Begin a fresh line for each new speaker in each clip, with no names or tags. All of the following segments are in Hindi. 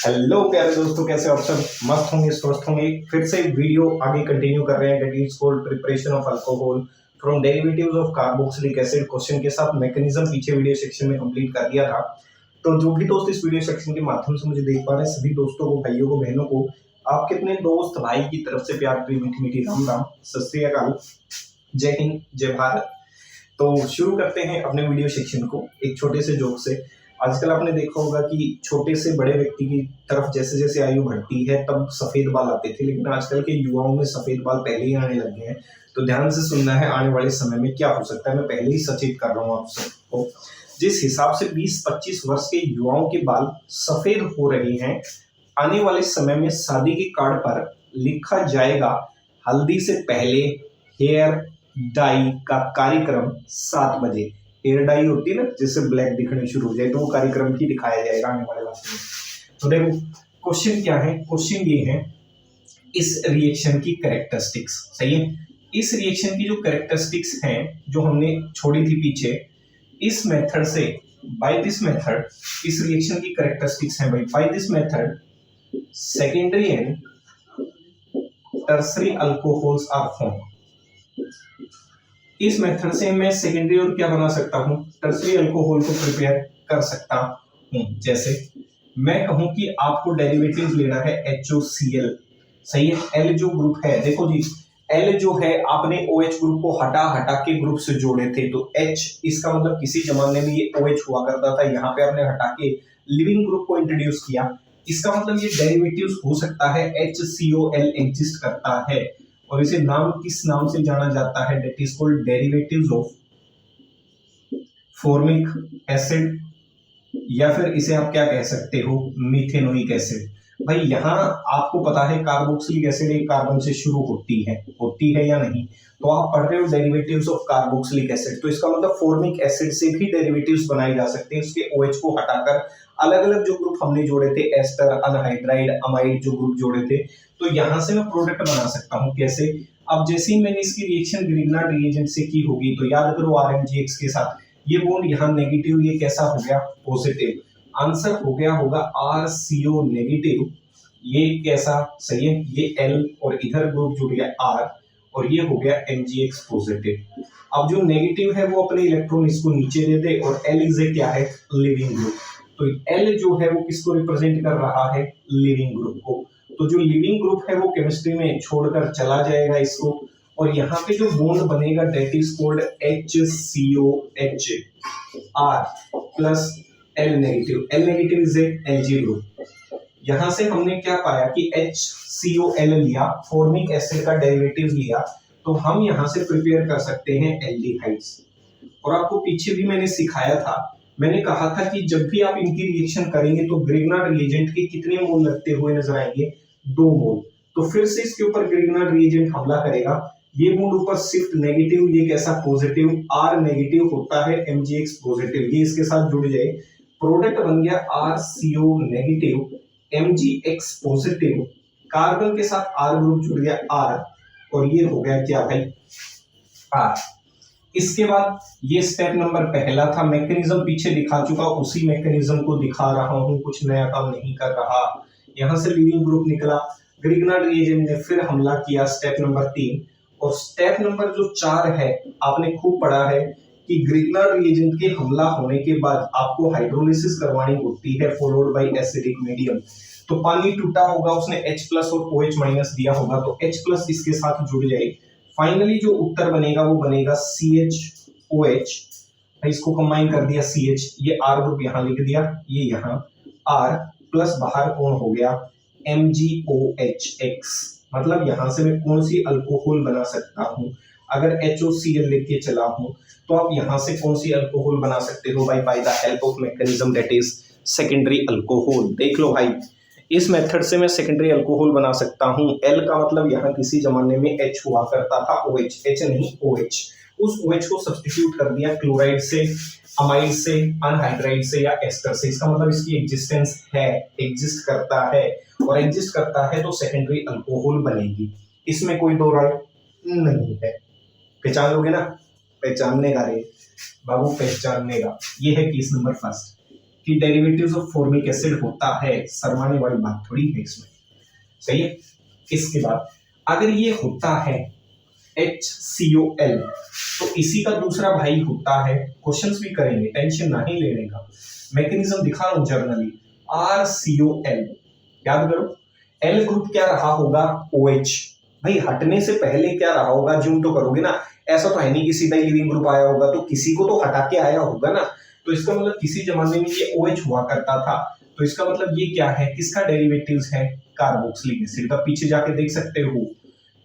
हेलो प्यारे दोस्तों, कैसे हो आप सब? मस्त होंगे, स्वस्थ होंगे। फिर से वीडियो आगे कंटिन्यू कर रहे हैं। That is called preparation of alcohol from derivatives of carboxylic acid. Question के साथ मैकेनिज्म पीछे वीडियो सेक्शन में कंप्लीट कर दिया था। तो जो भी दोस्त इस वीडियो सेक्शन के माध्यम से मुझे देख पा रहे हैं, सभी दोस्तों को, भाइयों को, बहनों को, आपके अपने दोस्त भाई की तरफ से प्यार भरी मीठी मीठी राम राम, सत श्री अकाल, जय हिंद, जय भारत। तो शुरू करते हैं अपने वीडियो सेक्शन को एक छोटे से जोक से। आजकल आपने देखा होगा कि छोटे से बड़े व्यक्ति की तरफ जैसे जैसे आयु बढ़ती है तब सफेद बाल आते थे, लेकिन आजकल के युवाओं में सफेद बाल पहले ही आने लगे हैं। तो ध्यान से सुनना है, आने वाले समय में क्या हो सकता है। मैं पहले ही सचेत कर रहा हूँ आप सबको। जिस हिसाब से 20-25 वर्ष के युवाओं के बाल सफेद हो रहे हैं, आने वाले समय में शादी के कार्ड पर लिखा जाएगा हल्दी से पहले हेयर डाई का कार्यक्रम 7 बजे। हेयर डाई होती है ना, जिससे ब्लैक दिखने शुरू हो जाए, तो वो कार्यक्रम भी दिखाया जाएगा आने वाले वक्त में। तो देखो क्वेश्चन क्या है। क्वेश्चन ये है, इस रिएक्शन की कैरेक्टरिस्टिक्स। सही है, इस रिएक्शन की जो कैरेक्टरिस्टिक्स हैं जो हमने छोड़ी थी पीछे, इस मेथड से, बाय दिस मेथड, इस रिएक्शन की कैरेक्टरिस्टिक्स हैं भाई। By this method secondary and tertiary alcohols are form. इस मेथड से मैं सेकेंडरी और क्या बना सकता हूं, टर्सरी अल्कोहल को प्रिपेयर कर सकता हूं। जैसे मैं कहूं कि आपको डेरिवेटिव लेना है HOCl। सही है, L जो ग्रुप है, देखो जी, L जो है आपने OH ग्रुप को हटा हटा के ग्रुप से जोड़े थे, तो H, इसका मतलब किसी जमाने में ये OH हुआ करता था, यहाँ पे आपने हटा के लिविंग ग्रुप को इंट्रोड्यूस किया। इसका मतलब ये डेरिवेटिव्स हो सकता है HCOL एग्जिस्ट करता है, और इसे नाम किस नाम से जाना जाता है, that is called derivatives of formic acid, या फिर इसे आप क्या कह सकते हो, मीथेनोइक एसिड। भाई यहाँ आपको पता है कार्बोक्सिलिक एसिड एक कार्बन से शुरू होती है या नहीं? तो आप पढ़ रहे हो डेरिवेटिव्स ऑफ कार्बोक्सिलिक एसिड, तो इसका मतलब फॉर्मिक एसिड से भी डेरिवेटिव्स बनाए जा सकते हैं। उसके OH को हटाकर अलग अलग जो ग्रुप हमने जोड़े थे, एस्टर, अनहाइड्राइड, अमाइड जो ग्रुप जोड़े थे, तो यहाँ से मैं प्रोडक्ट बना सकता हूँ। कैसे? अब जैसे ही मैंने इसकी रिएक्शन ग्रिग्नार्ड रिएजेंट से की होगी, तो याद करो RMgx के साथ ये बॉन्ड यहाँ नेगेटिव, ये कैसा हो गया, पॉजिटिव। आंसर हो गया होगा RCO नेगेटिव। ये कैसा? सही है, ये L और इधर ग्रुप जुड़ गया R, और ये हो गया MgX पॉजिटिव। अब जो नेगेटिव है वो अपने इलेक्ट्रॉन इसको नीचे दे दे, और L इज ए क्या है, लिविंग ग्रुप। तो L जो है वो किसको रिप्रेजेंट कर रहा है, लिविंग ग्रुप को। तो जो लिविंग ग्रुप है वो केमिस्ट्री में छोड़कर चला जाएगा इसको, और यहाँ पे जो बॉन्ड बनेगा that is called HCOH R plus L negative. L negative is a Lg group. यहाँ से हमने क्या पाया कि HCOL लिया, फॉर्मिक एसिड का डेरिवेटिव लिया, तो हम यहाँ से प्रिपेयर कर सकते हैं एल्डिहाइड्स। और आपको पीछे भी मैंने सिखाया था, मैंने कहा था कि जब भी आप इनकी रिएक्शन करेंगे तो ग्रिग्नार्ड रिएजेंट के कितने मोल लगते हुए नजर आएंगे, 2 मोल। तो फिर से इसके ऊपर ग्रिग्नार्ड रिएजेंट हमला करेगा, ये बॉन्ड ऊपर शिफ्ट नेगेटिव, ये कैसा, पॉजिटिव। R नेगेटिव होता है, MgX पॉजिटिव, ये इसके साथ जुड़ जाए, प्रोडक्ट बन गया RCO negative, MgX positive, carbon के साथ R ग्रुप जुड़ गया R, और ये हो गया क्या भाई, R। इसके बाद ये स्टेप नंबर पहला था। मैकेनिज्म पीछे दिखा चुका, उसी मैकेनिज्म को दिखा रहा हूं, कुछ नया काम नहीं कर रहा। यहां से लिविंग ग्रुप निकला, ग्रिग्नार्ड रिएजेंट ने फिर हमला किया, स्टेप नंबर 3। और स्टेप नंबर जो 4 है, आपने खूब पढ़ा है कि ग्रिग्नार्ड रिएजेंट के हमला होने के बाद आपको हाइड्रोलिसिस करवानी होती है, फॉलोड बाय एसिडिक मीडियम। तो पानी टूटा होगा, उसने H प्लस और OH माइनस दिया होगा, तो H प्लस इसके साथ जुड़ जाए। फाइनली जो उत्तर बनेगा वो बनेगा CHOH। इसको कंबाइन कर दिया CH, ये R ग्रुप यहाँ लिख दिया, ये यहाँ R प्लस बाहर कौन हो गया, MgOHX। मतलब यहाँ से मैं कौन सी अल्कोहल बना सकता हूँ, अगर HOCl लेके चला हूँ तो आप यहाँ से कौन सी अल्कोहल बना सकते हो भाई, by the help of mechanism that is secondary alcohol. देख लो भाई, इस मेथड से मैं सेकेंडरी अल्कोहल बना सकता हूँ। L का मतलब यहाँ किसी जमाने में H हुआ करता था, OH, H नहीं OH। उस OH को सब्स्टिट्यूट कर दिया क्लोराइड से, अमाइड से, अनहाइड्राइड से या एस्टर से। इसका मतलब इसकी एग्जिस्टेंस है, एग्जिस्ट करता है, और एग्जिस्ट करता है तो सेकेंडरी अल्कोहल बनेगी, इसमें कोई दो राय नहीं है। पहचान लोगे ना, पहचानने का रे बाबू, पहचानने का। ये है केस नंबर फर्स्ट। कि डेरिवेटिव्स ऑफ फॉर्मिक एसिड होता है, शर्माने वाली बात थोड़ी है इसमें, सही है। इसके बाद अगर ये होता है HCOL, तो इसी का दूसरा भाई होता है, क्वेश्चंस भी करेंगे, टेंशन नहीं लेने का, मैकेनिज्म दिखा रहा हूं जर्नली, RCOL, याद करो। L ग्रुप क्या रहा होगा, OH। भाई हटने से पहले क्या रहा होगा, ज्यूम तो करोगे ना, ऐसा तो है नहीं कि सीधा लिविंग ग्रुप आया होगा, तो किसी को तो हटा के आया होगा ना, तो इसका मतलब किसी जमाने में ये OH हुआ करता था, तो इसका मतलब ये क्या है, किसका डेरिवेटिव्स है, कार्बोक्सिलिक एसिड का। पीछे जाके देख सकते हो,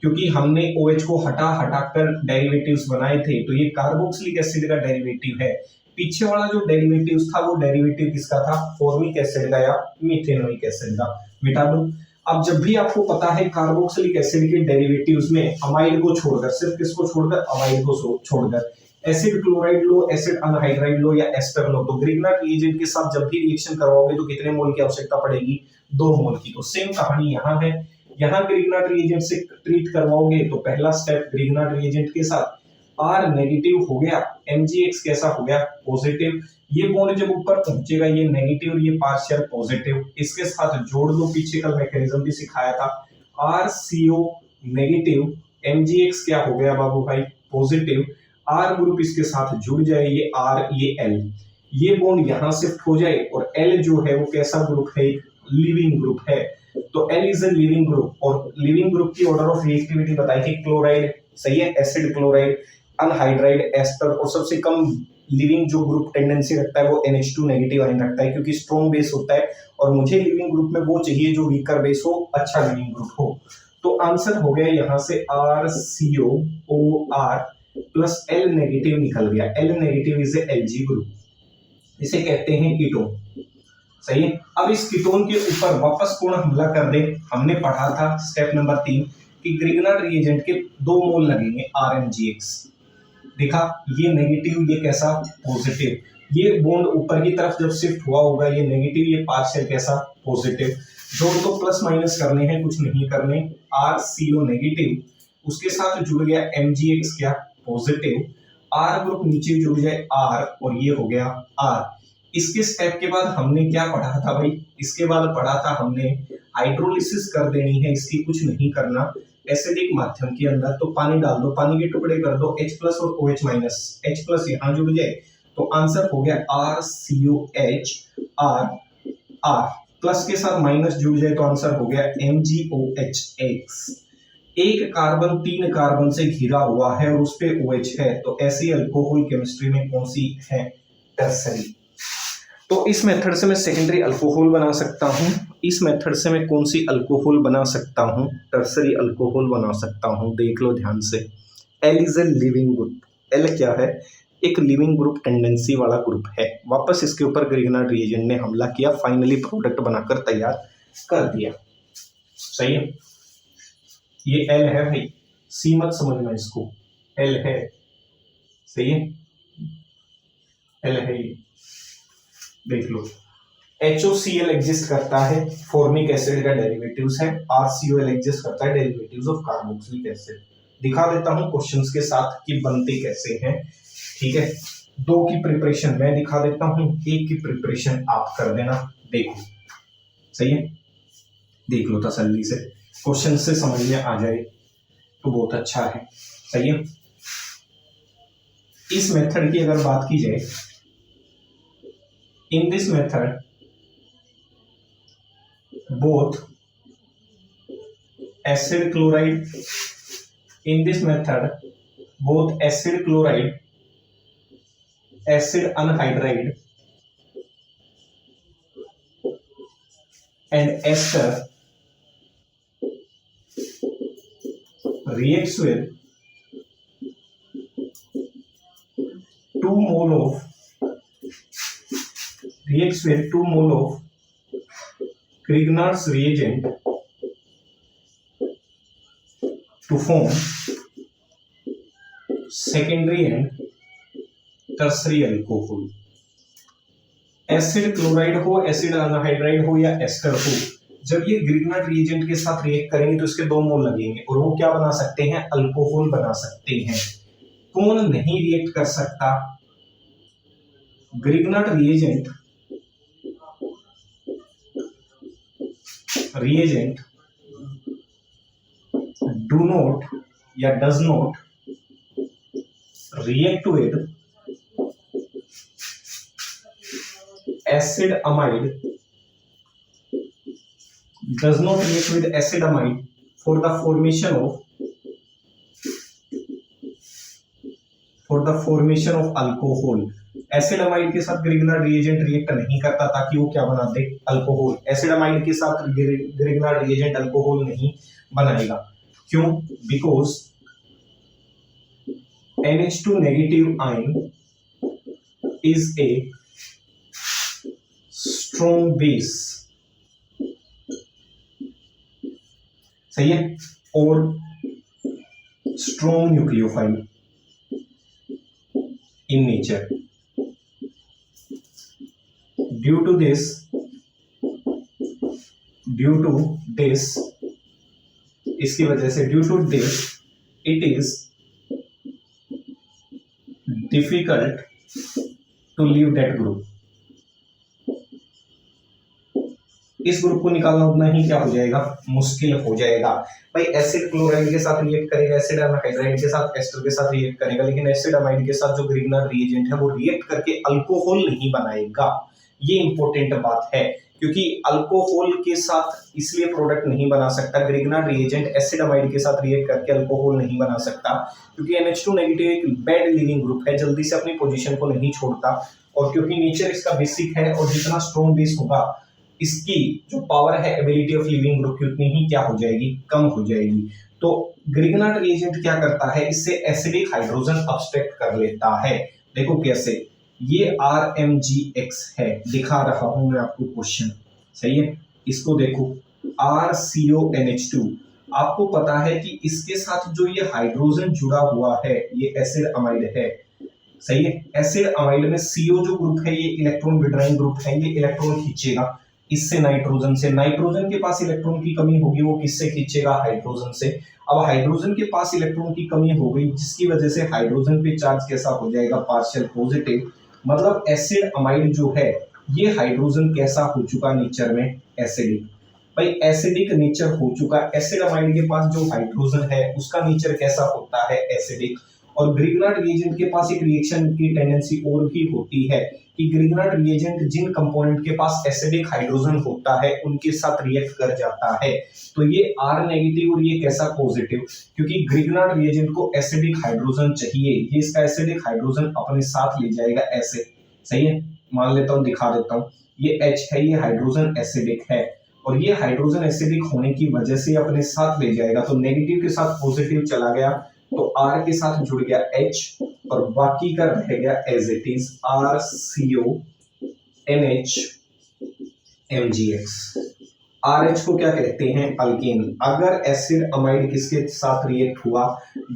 क्योंकि हमने OH को हटा हटा कर डेरिवेटिव्स बनाए थे, तो ये कार्बोक्सिलिक एसिड का डेरिवेटिव है। पीछे वाला जो डेरिवेटिव था वो डेरिवेटिव किसका था, फॉर्मिक एसिड का या मीथेनोइक एसिड का, मिटा दो। अब जब भी आपको पता है कार्बोक्सिलिक एसिड के डेरिवेटिव्स में अमाइड को छोड़कर, सिर्फ किसको छोड़कर, अमाइड को छोड़कर एसिड क्लोराइड लो, एसिड अनहाइड्राइड लो या एस्टर लो, तो ग्रिग्नार्ड रिएजेंट के साथ जब भी रिएक्शन करवाओगे तो कितने मोल की आवश्यकता पड़ेगी, 2 मोल की। तो सेम कहानी यहाँ है, यहाँ ग्रिग्नार्ड रिएजेंट से ट्रीट करवाओगे तो पहला स्टेप ग्रिग्नार्ड रिएजेंट के साथ R नेगेटिव हो गया, MgX कैसा हो गया, पॉजिटिव। ये बॉन्ड जब ऊपर पहुंचेगा ये नेगेटिव और ये पार्शियल पॉजिटिव, इसके साथ जोड़ दो, पीछे का मैकेनिज्म भी सिखाया था, RCO नेगेटिव, MgX क्या हो गया बाबू भाई, पॉजिटिव, R ग्रुप इसके साथ जुड़ जाए, ये R ये L, ये बॉन्ड यहाँ शिफ्ट हो जाए और L जो है वो कैसा ग्रुप है, लिविंग ग्रुप है। तो L is a leaving group, और लिविंग ग्रुप की ऑर्डर ऑफ रिएक्टिविटी बताई थी, क्लोराइड, सही है, एसिड क्लोराइड, अनहाइड्राइड, एस्टर, और सबसे कम लिविंग जो ग्रुप टेंडेंसी रखता है वो NH2 नेगेटिव आयन रखता है, क्योंकि स्ट्रॉन्ग बेस होता है और मुझे लिविंग ग्रुप में वो चाहिए जो वीकर बेस हो, अच्छा लिविंग ग्रुप हो। तो आंसर हो गया यहाँ से RCOOR प्लस L नेगेटिव निकल गया, L negative is Lg group, इसे कहते हैं कीटोन, सही है। अब इस कीटोन के ऊपर वापस पूर्ण हमला कर दे, हमने पढ़ा था स्टेप नंबर 3 कि ग्रिग्नार्ड रिएजेंट के 2 मोल लगेंगे RMgX, देखा, ये नेगेटिव ये कैसा, पॉजिटिव, ये बॉन्ड ऊपर की तरफ जब शिफ्ट हुआ होगा ये नेगेटिव, ये पार्शियल कैसा, पॉजिटिव, जोड़ तो प्लस माइनस करने हैं, कुछ नहीं करने, RCO नेगेटिव, उसके साथ जुड़ गया MgX क्या, पॉजिटिव, R ग्रुप नीचे जुड़ जाए R और ये हो गया R। इसके स्टेप के बाद हमने क्या पढ़ा था भाई, इसके बाद पढ़ा था हमने हाइड्रोलिसिस कर देनी है, इसकी कुछ नहीं करना, एसिडिक माध्यम के अंदर तो पानी डाल दो, पानी के टुकड़े कर दो H प्लस और OH माइनस, H प्लस यहाँ जुड़ जाए तो आंसर हो गया RCOH, R R प्लस के साथ माइनस जुड़ जाए तो आंसर हो गया MgOHX। एक कार्बन 3 कार्बन से घिरा हुआ है और उस पे OH है, तो ऐसी अल्कोहल केमिस्ट्री में कौन सी है, टर्सरी। तो इस मेथड से मैं सेकेंडरी अल्कोहल बना सकता हूं, इस मेथड से मैं कौन सी अल्कोहल बना सकता हूं, टर्सरी अल्कोहल बना सकता हूं। देख लो ध्यान से, L is a leaving group, L क्या है, एक लिविंग ग्रुप टेंडेंसी वाला ग्रुप है। वापस इसके ऊपर ग्रिग्नार्ड रिएजेंट ने हमला किया, फाइनली प्रोडक्ट बनाकर तैयार कर दिया, सही है। ये L है भाई, C मत समझना इसको, L है, सही है, L है ये, देख लो। HOCl एग्जिस्ट करता है, फॉर्मिक एसिड का डेरिवेटिव्स है, RCOL एग्जिस्ट करता है, डेरिवेटिव्स ऑफ कार्बोक्सिलिक एसिड। दिखा देता हूं क्वेश्चंस के साथ कि बनते कैसे हैं, ठीक है। 2 की प्रिपरेशन मैं दिखा देता हूं, 1 की प्रिपरेशन आप कर देना, देखो, सही है, देख लो तसल्ली से, क्वेश्चन से समझ में आ जाए तो बहुत अच्छा है, सही है। इस मेथड की अगर बात की जाए, in this method both acid chloride, in this method both acid chloride, acid anhydride and ester reacts with 2 mole of Grignard's reagent to form secondary and tertiary alcohol। Acid chloride हो, एसिड अनहाइड्राइड हो या एस्टर हो, जब ये ग्रिग्नार्ड रिएजेंट के साथ रिएक्ट करेंगे तो इसके 2 मोल लगेंगे और वो क्या बना सकते हैं, अल्कोहल बना सकते हैं। कौन नहीं रिएक्ट कर सकता, Grignard reagent reagent do not या does not react with acid amide does not react with acid amide for the formation of alcohol. Acid amide के साथ ग्रिग्नार्ड रिएजेंट रिएक्ट नहीं करता ताकि वो क्या बना दे, अल्कोहल। एसिड अमाइड के साथ ग्रिग्नार्ड रिएजेंट अल्कोहल नहीं बनाएगा। क्यों? Because NH2 negative ion is a strong base, सही है, और strong nucleophile in nature. Due to this इसकी वजह से due to this it is difficult to leave that group। इस ग्रुप को निकालना उतना ही क्या हो जाएगा, मुश्किल हो जाएगा। भाई एसिड क्लोराइड के साथ रिएक्ट करेगा, एसिड हाइड्राइड के साथ, एस्टर के साथ रिएक्ट करेगा, लेकिन एसिड अमाइड के साथ जो ग्रिग्नार्ड रिएजेंट है वो रिएक्ट करके अल्कोहल नहीं बनाएगा। ये इंपॉर्टेंट बात है, क्योंकि अल्कोहल के साथ इसलिए प्रोडक्ट नहीं बना सकता, ग्रिग्नार्ड रिएजेंट एसिड अमाइड के साथ रिएक्ट करके अल्कोहल नहीं बना सकता, क्योंकि NH2 नेगेटिव एक बैड लीविंग ग्रुप है, जल्दी से अपनी पोजीशन को नहीं छोड़ता, और क्योंकि नेचर इसका बेसिक है, और जितना स्ट्रॉन्ग बेस होगा इसकी जो पावर है एबिलिटी ऑफ लिविंग ग्रुप की उतनी ही क्या हो जाएगी, कम हो जाएगी। तो ग्रिग्नार्ड रिएजेंट क्या करता है, इससे एसिडिक हाइड्रोजन अब्स्ट्रैक्ट कर लेता है। देखो कैसे, ये RMgX है, दिखा रहा हूं मैं आपको क्वेश्चन, सही है। इसको देखो RCONH2, आपको पता है कि इसके साथ जो ये हाइड्रोजन जुड़ा हुआ है ये एसिड अमाइड है, सही है। एसिड अमाइड में CO जो ग्रुप है ये इलेक्ट्रॉन विड्राइंग ग्रुप है, ये इलेक्ट्रॉन खींचेगा इससे नाइट्रोजन से। नाइट्रोजन के पास इलेक्ट्रॉन की कमी होगी, वो किससे खींचेगा, हाइड्रोजन से। अब हाइड्रोजन के पास इलेक्ट्रॉन की कमी हो गई, जिसकी वजह से हाइड्रोजन पे चार्ज कैसा हो जाएगा, पार्शियल पॉजिटिव। मतलब एसिड अमाइड जो है ये हाइड्रोजन कैसा हो चुका नेचर में, एसिडिक। भाई एसिडिक नेचर हो चुका, एसिड अमाइड के पास जो हाइड्रोजन है उसका नेचर कैसा होता है, एसिडिक। और ग्रिग्नार्ड रिएजेंट के पास एक रिएक्शन की टेंडेंसी और भी होती है कि ग्रिग्नार्ड रिएजेंट जिन कंपोनेंट के पास एसिडिक हाइड्रोजन होता है उनके साथ रिएक्ट कर जाता है। तो ये R नेगेटिव और ये कैसा, पॉजिटिव, क्योंकि ग्रिग्नार्ड रिएजेंट को एसिडिक हाइड्रोजन चाहिए, ये इसका एसिडिक हाइड्रोजन अपने साथ ले जाएगा ऐसे, सही है। मान लेता हूँ, दिखा देता हूँ, ये H है, ये हाइड्रोजन एसिडिक है, और ये हाइड्रोजन एसिडिक होने की वजह से अपने साथ ले जाएगा। तो नेगेटिव के साथ पॉजिटिव चला गया, तो R के साथ जुड़ गया H, और बाकी का रह गया as it is RCONH-MgX। RH को क्या कहते हैं, अल्केन। अगर एसिड अमाइड किसके साथ रिएक्ट हुआ,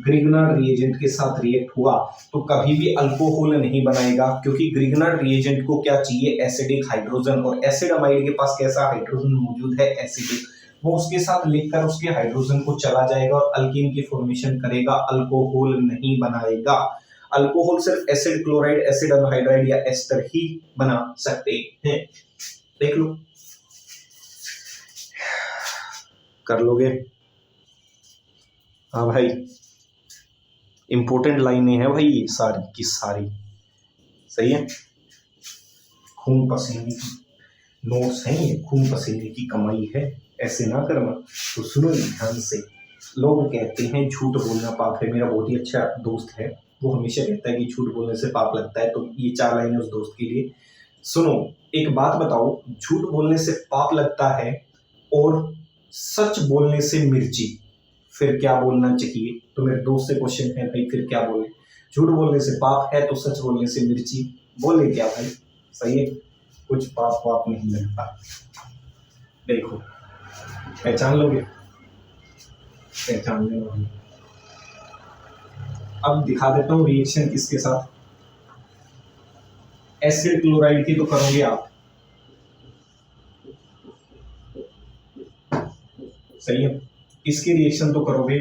ग्रिग्नार्ड रिएजेंट के साथ रिएक्ट हुआ, तो कभी भी अल्कोहल नहीं बनाएगा, क्योंकि ग्रिग्नार्ड रिएजेंट को क्या चाहिए, एसिडिक हाइड्रोजन, और एसिड अमाइड के पास कैसा हाइड्रोजन मौजूद है, एसिडिक। वो उसके साथ लेकर उसके हाइड्रोजन को चला जाएगा और अल्कीन की फॉर्मेशन करेगा, अल्कोहल नहीं बनाएगा। अल्कोहल सिर्फ एसिड क्लोराइड, एसिड एनहाइड्राइड या एस्टर ही बना सकते हैं। देख लो, कर लोगे? हाँ भाई, इंपॉर्टेंट लाइनें हैं भाई ये सारी की सारी, सही है। खून पसीने की नोट्स हैं ये, खून पसीने की कमाई है, ऐसे ना करना। तो सुनो ध्यान से। लोग कहते हैं झूठ बोलना पाप है। मेरा बहुत ही अच्छा दोस्त है, वो हमेशा कहता है कि झूठ बोलने से पाप लगता है। तो ये 4 लाइनें उस दोस्त के लिए। सुनो, एक बात बताओ, झूठ बोलने से पाप लगता है और सच बोलने से मिर्ची, फिर क्या बोलना चाहिए? तो मेरे दोस्त से क्वेश्चन है भाई, फिर क्या बोले? झूठ बोलने से पाप है तो सच बोलने से मिर्ची, बोले क्या भाई? सही है, कुछ पाप वाप नहीं लगता। देखो, पहचान लोगे? पहचान लोगे। अब दिखा देता हूँ रिएक्शन किसके साथ। एसिड क्लोराइड की तो करोगे आप, सही है। इसकी रिएक्शन तो करोगे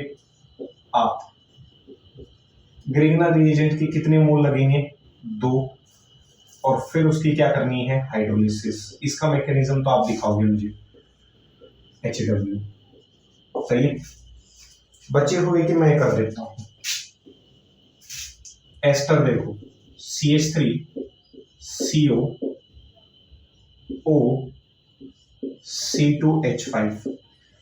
आप। ग्रिग्नार्ड रिएजेंट के कितने मोल लगेंगे? 2, और फिर उसकी क्या करनी है? हाइड्रोलिसिस। इसका मैकेनिज्म तो आप दिखाओगे मुझे। HW। सही है। बचे हुए कि मैं कर देता हूं। एस्टर देखो CH3 CO O C2H5।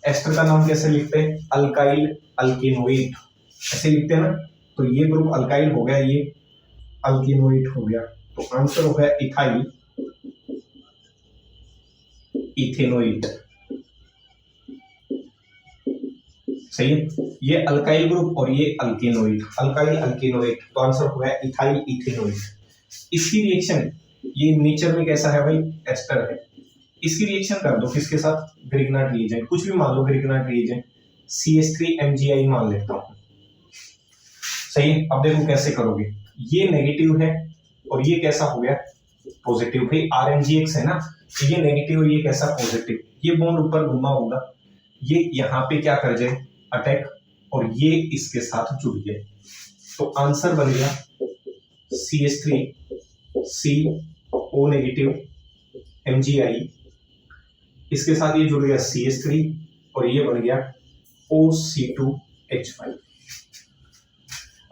Ester का नाम कैसे लिखते हैं? अल्काइल अल्केनोइड, ऐसे लिखते हैं ना। तो ये ग्रुप अल्काइल हो गया, ये अल्केनोइड हो गया। तो आंसर हो गया इथाइल इथेनोइड। सही है। ये अल्काइल ग्रुप और ये अल्केनोइड, अल्काइल अल्केनोइड, तो आंसर हो गया इथाइल इथेनोइड। इसकी रिएक्शन ये नेचर में कैसा है भाई? एस्टर है। इसकी रिएक्शन कर दो किसके साथ? ग्रिग्नार्ड रिएजेंट, कुछ भी मान लो, ग्रिग्नार्ड रिएजेंट CH3MgI मान लेता हूं। सही है। अब देखो कैसे करोगे, ये नेगेटिव है और ये कैसा हो गया? पॉजिटिव। भाई RMgX है ना, तो ये नेगेटिव और ये कैसा? पॉजिटिव। ये बॉन्ड ऊपर घुमा होगा, ये यहाँ पे क्या कर जाए? अटैक, और ये इसके साथ जुड़ गए। तो आंसर बन गया CH3 CO नेगेटिव MgI, इसके साथ ये जुड़ गया CH3 और ये बन गया OC2H5।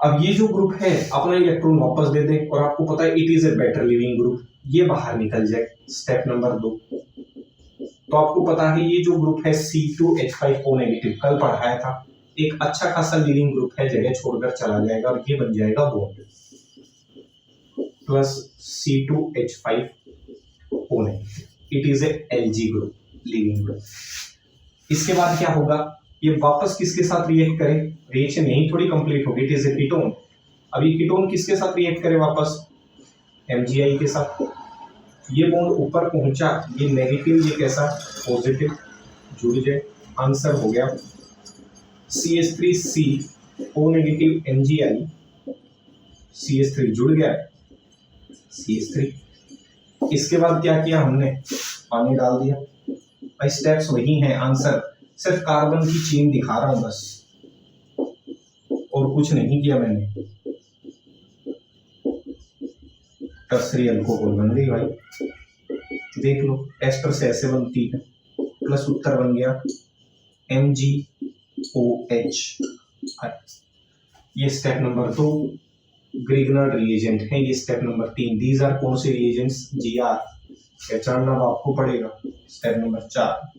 अब ये जो ग्रुप है अपना इलेक्ट्रॉन वापस दे दे, और आपको पता है it is a better leaving group, ये बाहर निकल जाए। स्टेप नंबर 2, तो आपको पता है ये जो ग्रुप है C2H5O नेगेटिव, कल पढ़ाया था, एक अच्छा खासा लिविंग ग्रुप है, जगह छोड़कर चला जाएगा और ये बन जाएगा bond plus C2H5O negative. It is a Lg group, leaving group. इसके बाद क्या होगा? ये वापस किसके साथ रिएक्ट करे? रिएक्शन यही थोड़ी कंप्लीट होगी, इट इज ए कीटोन। अब ये कीटोन किसके साथ रिएक्ट करे? वापस MgI के साथ। ये बॉन्ड ऊपर पहुंचा, ये नेगेटिव, ये कैसा? पॉजिटिव, जुड़ जाए। आंसर हो गया CH3CO नेगेटिव MgI, CH3 जुड़ गया, CH3। इसके बाद क्या किया हमने? पानी डाल दिया। भाई स्टेप्स वही हैं, आंसर सिर्फ कार्बन की चेन दिखा रहा हूं बस, और कुछ नहीं किया मैंने। टर्सरी अल्कोहल बन गई भाई, देख लो, एस्टर से ऐसे बनती है, प्लस उत्तर बन गया MgOH। ये स्टेप नंबर 2 ग्रिग्नार्ड रिएजेंट है। ये स्टेप नंबर 3। दीज आर कौन से रिएजेंट्स? GR। पहचानना आपको पड़ेगा। स्टेप नंबर 4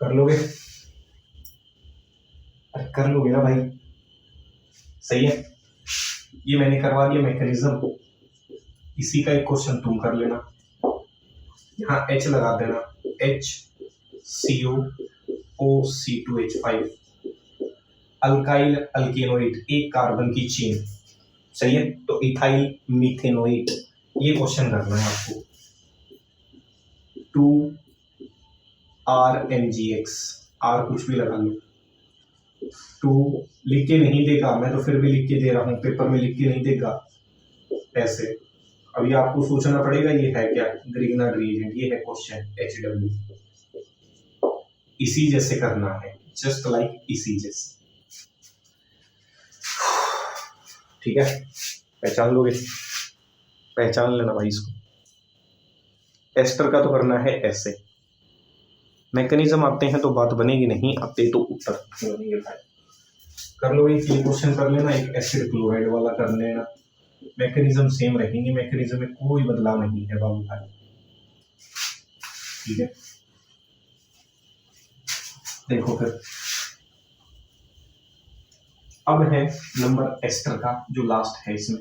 कर लोगे? अरे कर लोगे ना भाई, सही है। ये मैंने करवा दिया मैकेनिज्म। इसी का एक क्वेश्चन तुम कर लेना, यहाँ H लगा देना, HCO OC2H5, अल्काइल अल्केनोइड, एक कार्बन की चेन। सही है। तो इथाइल मीथेनोइड, ये क्वेश्चन करना है आपको। 2RMgX, R कुछ भी लगा लो। 2 लिख के नहीं देगा, मैं तो फिर भी लिख के दे रहा हूँ, पेपर में लिख के नहीं देगा ऐसे। अभी आपको सोचना पड़ेगा ये है क्या? Grignard reagent. ये है क्वेश्चन HW। इसी जैसे करना है, जस्ट लाइक इसी जैसे। ठीक है, पहचान लोगे? पहचान लेना भाई इसको। एस्टर का तो करना है ऐसे, मैकेनिज्म आते हैं तो बात बनेगी, नहीं आते तो उत्तर बनेंगे भाई। कर लो, एक ये क्वेश्चन कर लेना, एक एसिड क्लोराइड वाला कर लेना, मैकेनिज्म सेम रहेंगे, मैकेनिज्म में कोई बदलाव नहीं है बाबू भाई। ठीक है, देखो फिर अब है नंबर एस्टर का, जो लास्ट है। इसमें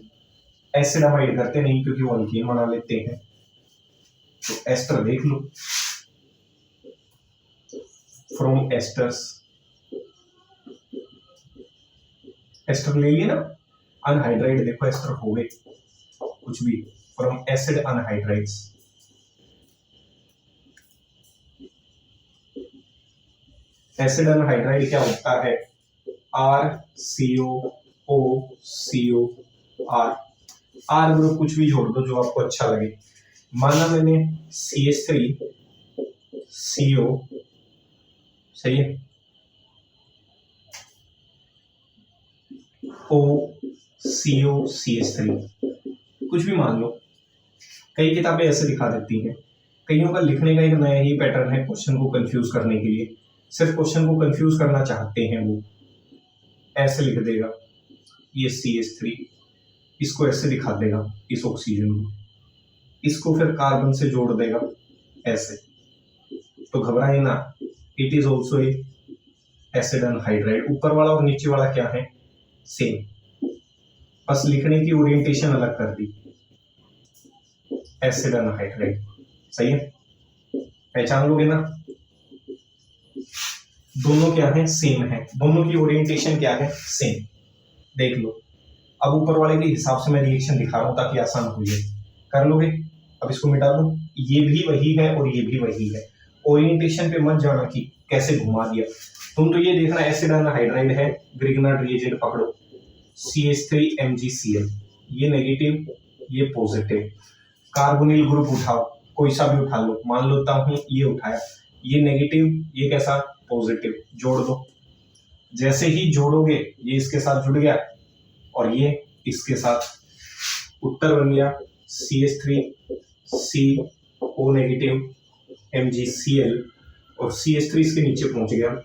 एसिड अवॉइड करते नहीं क्योंकि वो अल्कीन बना लेते हैं। तो एस्टर देख लो, फ्रॉम एस्टर्स, एस्टर ले लिए ना, अनहाइड्राइड देखो एस्टर हो गए कुछ भी, फ्रॉम एसिड अनहाइड्राइड्स। एसिड अनहाइड्राइड क्या होता है? RCOOCOR, R ग्रुप कुछ भी जोड़ दो जो आपको अच्छा लगे। माना मैंने CH3CO, सही है, OCOCH3, कुछ भी मान लो। कई किताबें ऐसे दिखा देती हैं कईयों का लिखने का एक नया ही पैटर्न है क्वेश्चन को कंफ्यूज करने के लिए, सिर्फ क्वेश्चन को कंफ्यूज करना चाहते हैं वो। ऐसे लिख देगा ये CH3, इसको ऐसे दिखा देगा इस ऑक्सीजन को, इसको फिर कार्बन से जोड़ देगा ऐसे। तो घबराए ना, it is also a acid anhydride. ऊपर वाला और नीचे वाला क्या है, सेम, बस लिखने की ओरिएंटेशन अलग कर दी, एसिड अनहाइड्राइड। सही है, पहचान लोगे ना। दोनों क्या है, सेम है, दोनों की ओरिएंटेशन क्या है, सेम। देख लो, अब ऊपर वाले के हिसाब से मैं रिएक्शन दिखा रहा हूं ताकि आसान हो जाए, कर लोगे। अब इसको मिटा दो, ये भी वही है और ये भी वही है। ओरिएंटेशन पे मत जाना कि कैसे घुमा दिया, तुम तो ये देखना एसिड अनहाइड्राइड है, ग्रिग्नार्ड रिएजेंट पकड़ो, CH3MgCl, ये नेगेटिव ये पॉजिटिव। कार्बोनिल ग्रुप उठाओ, कोई सा भी उठा लो, मान लेता हूं ये उठाया, ये नेगेटिव ये कैसा, पॉजिटिव, जोड़ दो। जैसे ही जोड़ोगे ये इसके साथ जुड़ गया और ये इसके साथ, उत्तर बन गया CH3CO नेगेटिव MgCl, और CH3 इसके नीचे पहुंच गया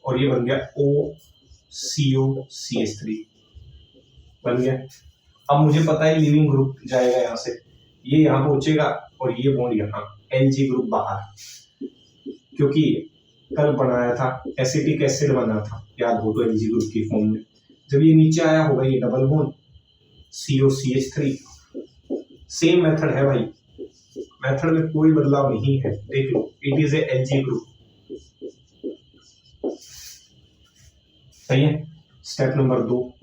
और ये बन गया OCOCH3 बन गया। अब मुझे पता है लिविंग ग्रुप जाएगा यहाँ से, ये यहाँ पहुंचेगा और ये बॉन्ड यहाँ, Lg ग्रुप बाहर, क्योंकि कल बनाया था एसिटिक एसिड बना था, याद हो तो Lg ग्रुप की फॉर्म में। जब ये नीचे आया होगा ये double bond COCH3। Same method है भाई, मेथड में कोई बदलाव नहीं है, देख लो, it is a Lg group. सही है। स्टेप नंबर 2,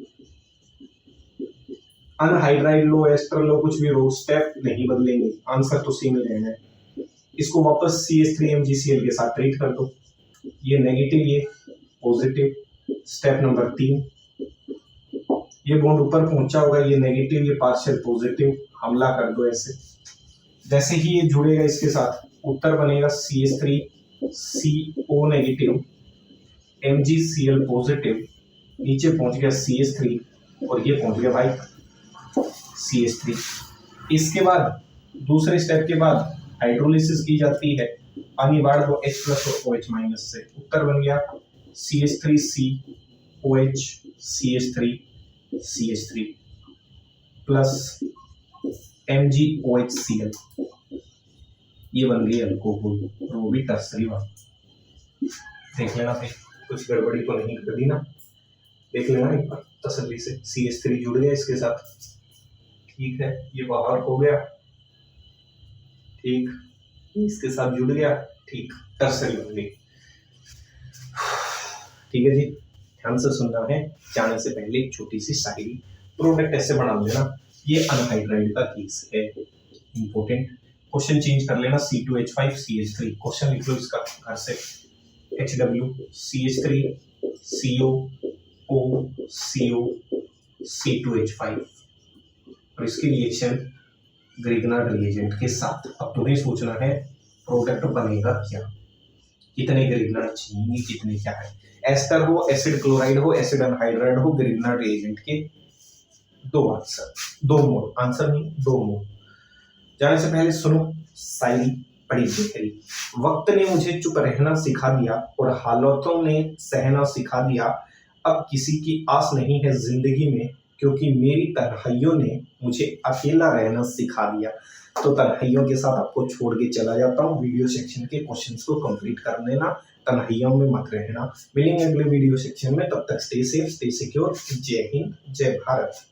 अनहाइड्राइड लो एस्टर लो कुछ भी लो, स्टेप नहीं बदलेंगे, आंसर तो सेम ही रहना है। इसको वापस CH3MgCl के साथ ट्रीट कर दो, ये नेगेटिव ये पॉजिटिव। स्टेप नंबर 3, ये बॉन्ड ऊपर पहुंचा होगा, ये नेगेटिव ये पार्शियल पॉजिटिव, हमला कर दो ऐसे। जैसे ही ये जुड़ेगा इसके साथ, उत्तर बनेगा CH3CO नेगेटिव MgCl पॉजिटिव, नीचे पहुंच गया CH3 और ये पहुंच गया भाई CH3। इसके बाद दूसरे स्टेप के बाद हाइड्रोलिसिस की जाती है, पानी बाढ़ दो H+ और OH- से, उत्तर बन गया CH3COH CH3 प्लस MgOHCl, ये बन गई अल्कोहल, और वो भी टर्सरी वाला। देख लेना भाई, कुछ गड़बड़ी तो नहीं कर दी ना, देख लेना एक बार तसल्ली से। CH3 जुड़ गया इसके साथ, ठीक है, ये बाहर हो गया, ठीक, इसके साथ जुड़ गया, ठीक, टर्सरी बन गई। ठीक है जी, ध्यान से सुनना है, जाने से पहले एक छोटी सी शायरी, प्रोडक्ट ऐसे बना लेना, ये अनहाइड्राइड का केस है, इंपॉर्टेंट। क्वेश्चन चेंज कर लेना, C2H5CH3, क्वेश्चन लिख लो इसका घर से, HW CH3CO C2H5, और इसकी रिएक्शन ग्रिग्नार्ड रिएजेंट के साथ। अब तुम्हें सोचना है प्रोडक्ट बनेगा क्या, कितने ग्रिग्नार्ड चाहिए, कितने क्या है। एस्टर हो, एसिड क्लोराइड हो, एसिड अनहाइड्राइड हो, ग्रिग्नार्ड रिएजेंट के दो आंसर, दो मोल, आंसर नहीं दो मोल। जाने से पहले सुनो शायरी बड़ी बेहतरी। वक्त ने मुझे चुप रहना सिखा दिया और हालातों ने सहना सिखा दिया, अब किसी की आस नहीं है जिंदगी में, क्योंकि मेरी तन्हाइयों ने मुझे अकेला रहना सिखा दिया। तो तन्हाइयों के साथ आपको छोड़ के चला जाता हूँ, वीडियो सेक्शन के क्वेश्चंस को कंप्लीट कर लेना, तन्हाइयों में मत रहना। मिलेंगे अगले वीडियो सेक्शन में, तब तक स्टे सेफ स्टे सिक्योर। जय हिंद जय भारत।